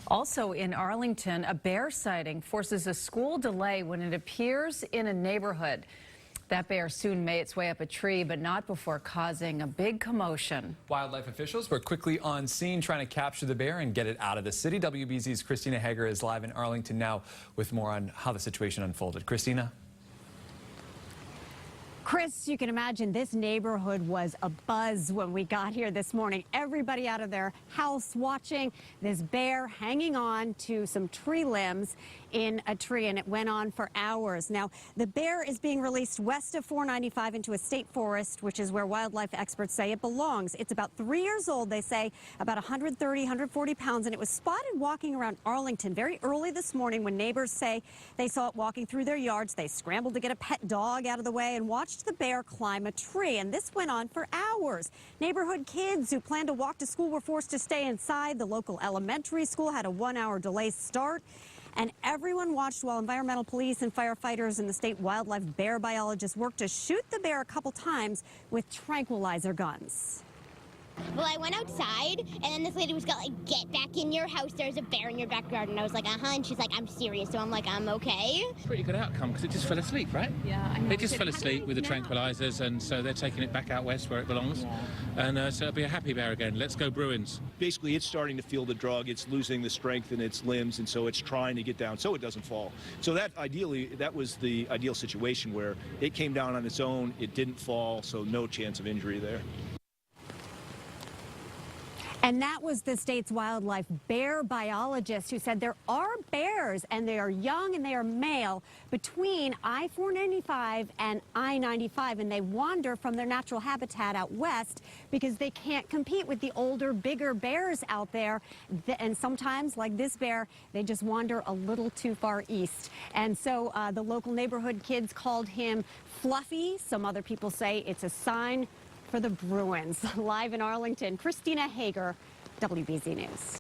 Also in Arlington, a bear sighting forces a school delay when it appears in a neighborhood. That bear soon made its way up a tree, but not before causing a big commotion. Wildlife officials were quickly on scene trying to capture the bear and get it out of the city. WBZ's Christina Hager is live in Arlington now with more on how the situation unfolded. Christina? Chris, you can imagine this neighborhood was abuzz when we got here this morning. Everybody out of their house watching this bear hanging on to some tree limbs in a tree, and it went on for hours. Now, the bear is being released west of 495 into a state forest, which is where wildlife experts say it belongs. It's about 3 years old, they say, about 130, 140 pounds, and it was spotted walking around Arlington very early this morning when neighbors say they saw it walking through their yards. They scrambled to get a pet dog out of the way and watched the bear climb a tree, and this went on for hours. Neighborhood kids who planned to walk to school were forced to stay inside. The local elementary school had a 1-hour delay start, and everyone watched while environmental police and firefighters and the state wildlife bear biologists worked to shoot the bear a couple times with tranquilizer guns. Well, I went outside, and then this lady was like, get back in your house, there's a bear in your backyard. And I was like, and she's like, I'm serious. So I'm like, I'm okay. Pretty good outcome, because it just fell asleep, right? Yeah, I know. It just fell asleep with the tranquilizers, and so they're taking it back out west where it belongs. Yeah. And so it'll be a happy bear again. Let's go Bruins. Basically, it's starting to feel the drug. It's losing the strength in its limbs, and so it's trying to get down so it doesn't fall. So that was the ideal situation where it came down on its own, it didn't fall, so no chance of injury there. And that was the state's wildlife bear biologist who said there are bears, and they are young and they are male, between I-495 and I-95, and they wander from their natural habitat out west because they can't compete with the older, bigger bears out there. And sometimes, like this bear, they just wander a little too far east. And so the local neighborhood kids called him Fluffy. Some other people say it's a sign for the Bruins. Live in Arlington, Christina Hager, WBZ News.